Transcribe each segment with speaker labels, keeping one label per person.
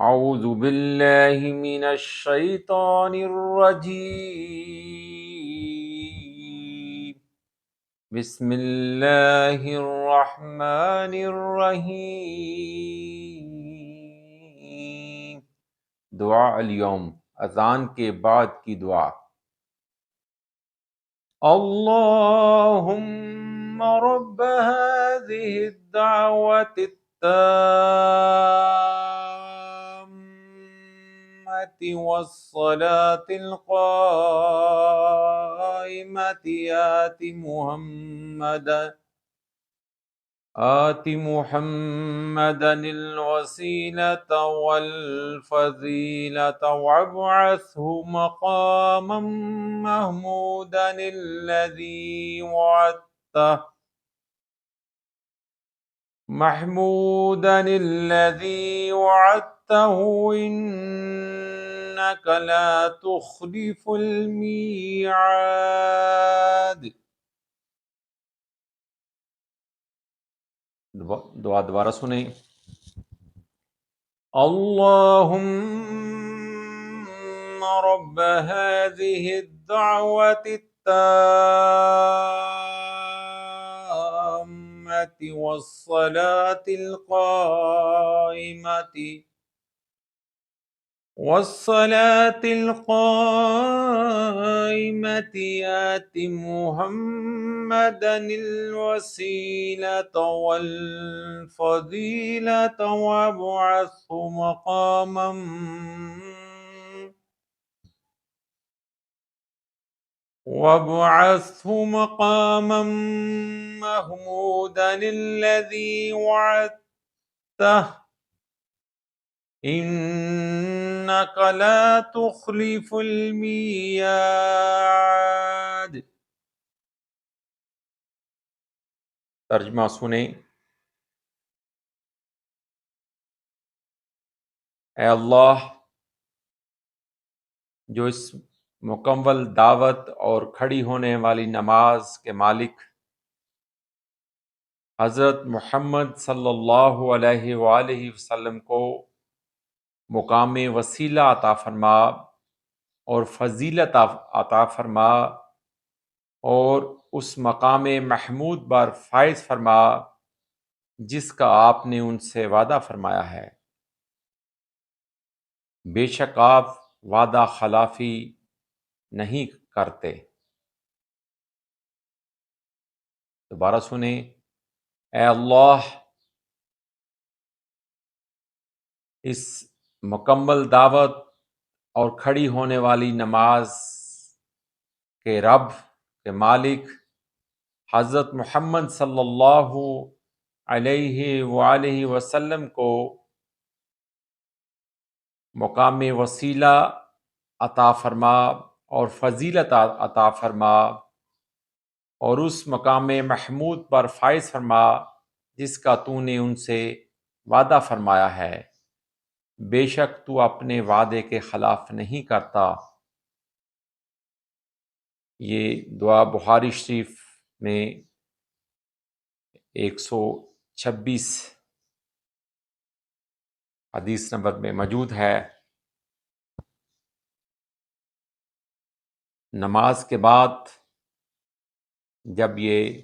Speaker 1: اعوذ باللہ من الشیطان الرجیم بسم اللہ الرحمن الرحیم۔ دعا اليوم، اذان کے بعد کی دعا۔ اللہم رب هذه الدعوة التامة والصلاة القائمة آت محمدا الوسيلة والفضيلة وابعثه مقاما محمودا الذي وعدته إنك لا تخلف الميعاد۔ دعا دوبارہ سنیں۔ اللہم رب هذه الدعوة التامة والصلاة القائمة آت محمدا الوسيلة والفضيلة وابعثه مقاما محمودا الذي وعدته إنك لا تخلف الميعاد۔ ترجمہ سنیں۔ اے اللہ، جو اس مکمل دعوت اور کھڑی ہونے والی نماز کے مالک حضرت محمد صلی اللہ علیہ وآلہ وسلم کو مقام وسیلہ عطا فرما اور فضیلت عطا فرما اور اس مقام محمود پر فائز فرما جس کا آپ نے ان سے وعدہ فرمایا ہے۔ بے شک آپ وعدہ خلافی نہیں کرتے۔ دوبارہ سنیں۔ اے اللہ، اس مکمل دعوت اور کھڑی ہونے والی نماز کے رب کے مالک حضرت محمد صلی اللہ علیہ وآلہ وسلم کو مقام وسیلہ عطا فرما اور فضیلت عطا فرما اور اس مقام محمود پر فائز فرما جس کا تو نے ان سے وعدہ فرمایا ہے۔ بے شک تو اپنے وعدے کے خلاف نہیں کرتا۔ یہ دعا بخاری شریف میں 126 حدیث نمبر میں موجود ہے۔ نماز کے بعد جب یہ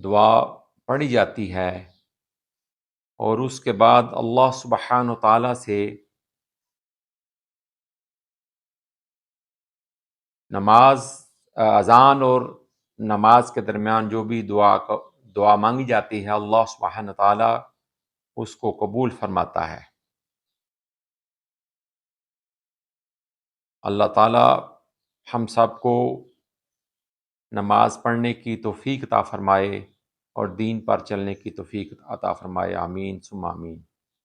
Speaker 1: دعا پڑھی جاتی ہے اور اس کے بعد اللہ سبحانہ و تعالیٰ سے اذان اور نماز کے درمیان جو بھی دعا مانگی جاتی ہے، اللہ سبحانہ و تعالیٰ اس کو قبول فرماتا ہے۔ اللہ تعالیٰ ہم سب کو نماز پڑھنے کی توفیق عطا فرمائے اور دین پر چلنے کی توفیق عطا فرمائے۔ آمین ثم آمین۔